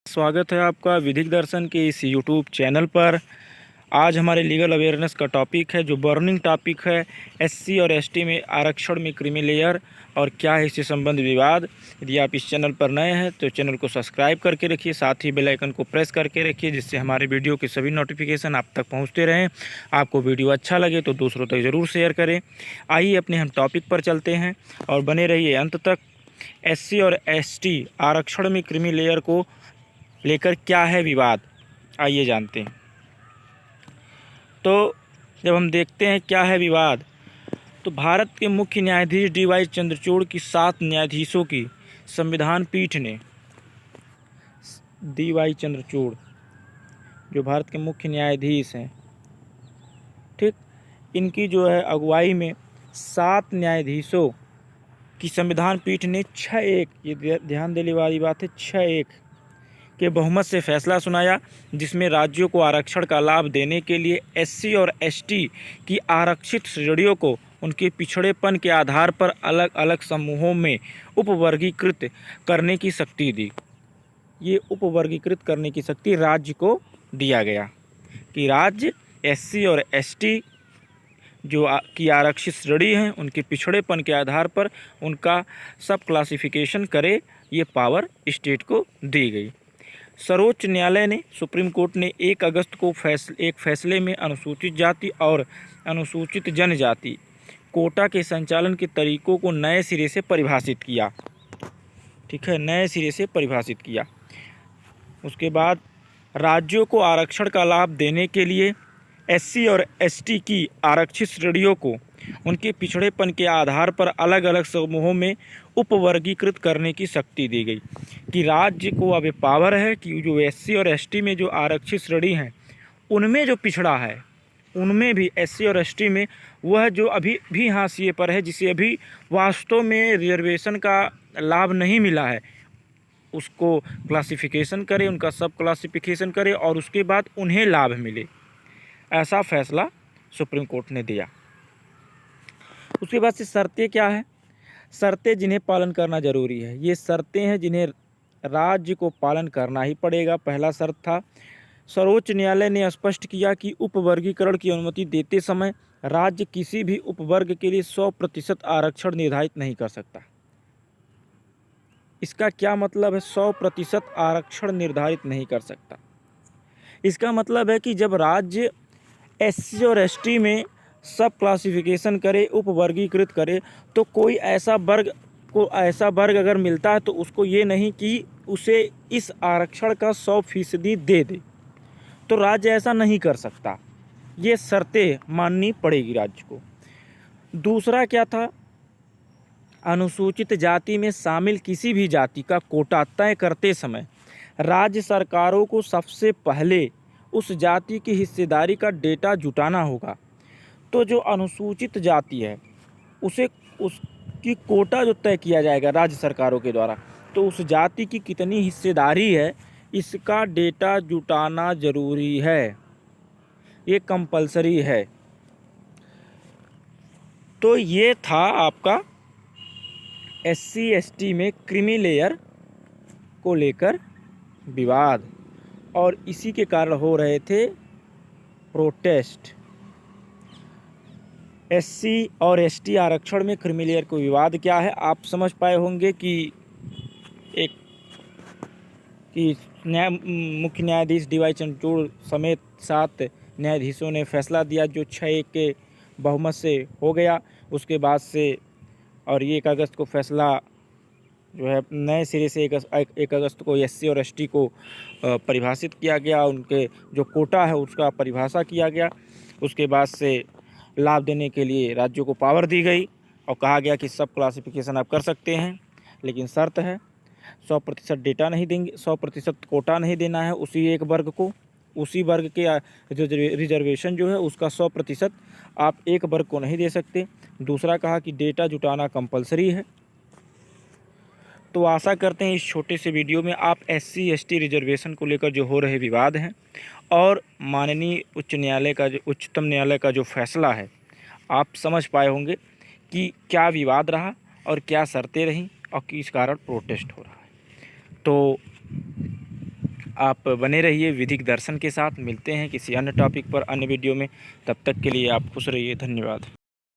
स्वागत है आपका विधिक दर्शन के इस यूट्यूब चैनल पर। आज हमारे लीगल अवेयरनेस का टॉपिक है, जो बर्निंग टॉपिक है, एससी और एसटी में आरक्षण में क्रीमी लेयर और क्या है इससे संबंध विवाद। यदि आप इस चैनल पर नए हैं तो चैनल को सब्सक्राइब करके रखिए, साथ ही बेल आइकन को प्रेस करके रखिए, जिससे हमारे वीडियो के सभी नोटिफिकेशन आप तक पहुँचते रहें। आपको वीडियो अच्छा लगे तो दूसरों तक ज़रूर शेयर करें। आइए अपने हम टॉपिक पर चलते हैं और बने रहिए अंत तक। एससी और एसटी आरक्षण में क्रीमी लेयर को लेकर क्या है विवाद, आइए जानते हैं। तो जब हम देखते हैं क्या है विवाद, तो भारत के मुख्य न्यायाधीश DY चंद्रचूड़ की 7 न्यायाधीशों की संविधान पीठ ने, DY चंद्रचूड़ जो भारत के मुख्य न्यायाधीश हैं, ठीक, इनकी जो है अगुवाई में 7 न्यायाधीशों की संविधान पीठ ने 6-1, ये ध्यान देने वाली बात है, 6-1 के बहुमत से फैसला सुनाया, जिसमें राज्यों को आरक्षण का लाभ देने के लिए एससी और एसटी की आरक्षित श्रेणियों को उनके पिछड़ेपन के आधार पर अलग अलग समूहों में उपवर्गीकृत करने की शक्ति दी। ये उपवर्गीकृत करने की शक्ति राज्य को दिया गया कि राज्य एससी और एसटी जो की आरक्षित श्रेणी हैं उनके पिछड़ेपन के आधार पर उनका सब क्लासिफिकेशन करे, ये पावर स्टेट को दी गई। सर्वोच्च न्यायालय ने, सुप्रीम कोर्ट ने 1 अगस्त को एक फैसले में अनुसूचित जाति और अनुसूचित जनजाति कोटा के संचालन के तरीकों को नए सिरे से परिभाषित किया। ठीक है, नए सिरे से परिभाषित किया। उसके बाद राज्यों को आरक्षण का लाभ देने के लिए एससी और एसटी की आरक्षित श्रेणियों को उनके पिछड़ेपन के आधार पर अलग अलग समूहों में उपवर्गीकृत करने की शक्ति दी गई कि राज्य को अब पावर है कि जो एससी और एसटी में जो आरक्षित श्रेणी हैं उनमें जो पिछड़ा है, उनमें भी एससी और एसटी में वह जो अभी भी हाशिए पर है, जिसे अभी वास्तव में रिजर्वेशन का लाभ नहीं मिला है, उसको क्लासिफिकेशन करे, उनका सब क्लासिफिकेशन करे और उसके बाद उन्हें लाभ मिले। ऐसा फैसला सुप्रीम कोर्ट ने दिया। उसके बाद से शर्तें क्या है, शर्तें जिन्हें पालन करना जरूरी है, ये शर्तें हैं जिन्हें राज्य को पालन करना ही पड़ेगा। पहला शर्त था, सर्वोच्च न्यायालय ने स्पष्ट किया कि उपवर्गीकरण की अनुमति देते समय राज्य किसी भी उपवर्ग के लिए 100% आरक्षण निर्धारित नहीं कर सकता। इसका क्या मतलब है 100% आरक्षण निर्धारित नहीं कर सकता? इसका मतलब है कि जब राज्य एससी और एसटी में सब क्लासिफिकेशन करे, उपवर्गीकृत करे, तो कोई ऐसा वर्ग अगर मिलता है तो उसको ये नहीं कि उसे इस आरक्षण का 100% दे दे, तो राज्य ऐसा नहीं कर सकता। ये शर्तें माननी पड़ेगी राज्य को। दूसरा क्या था, अनुसूचित जाति में शामिल किसी भी जाति का कोटा तय करते समय राज्य सरकारों को सबसे पहले उस जाति की हिस्सेदारी का डेटा जुटाना होगा। तो जो अनुसूचित जाति है उसे उसकी कोटा जो तय किया जाएगा राज्य सरकारों के द्वारा, तो उस जाति की कितनी हिस्सेदारी है इसका डेटा जुटाना ज़रूरी है, ये कंपलसरी है। तो ये था आपका एससी एसटी में क्रीमी लेयर को लेकर विवाद, और इसी के कारण हो रहे थे प्रोटेस्ट। एससी और एसटी आरक्षण में क्रीमी लेयर को विवाद क्या है, आप समझ पाए होंगे कि मुख्य न्यायाधीश DY चंद्रचूड़ समेत 7 न्यायाधीशों ने फैसला दिया, जो 6-1 के बहुमत से हो गया। उसके बाद से और ये 1 अगस्त को फैसला जो है नए सिरे से 1 अगस्त को एससी और एसटी को परिभाषित किया गया, उनके जो कोटा है उसका परिभाषा किया गया। उसके बाद से लाभ देने के लिए राज्यों को पावर दी गई और कहा गया कि सब क्लासिफिकेशन आप कर सकते हैं, लेकिन शर्त है 100% डेटा नहीं देंगे, 100% कोटा नहीं देना है उसी एक वर्ग को, उसी वर्ग के रिजर्वेशन जो है उसका 100% आप एक वर्ग को नहीं दे सकते। दूसरा कहा कि डेटा जुटाना कंपलसरी है। तो आशा करते हैं इस छोटे से वीडियो में आप एससी एसटी रिजर्वेशन को लेकर जो हो रहे विवाद हैं और माननीय उच्चतम न्यायालय का जो फैसला है, आप समझ पाए होंगे कि क्या विवाद रहा और क्या शर्तें रहीं और किस कारण प्रोटेस्ट हो रहा है। तो आप बने रहिए विधिक दर्शन के साथ। मिलते हैं किसी अन्य टॉपिक पर, अन्य वीडियो में। तब तक के लिए आप खुश रहिए। धन्यवाद।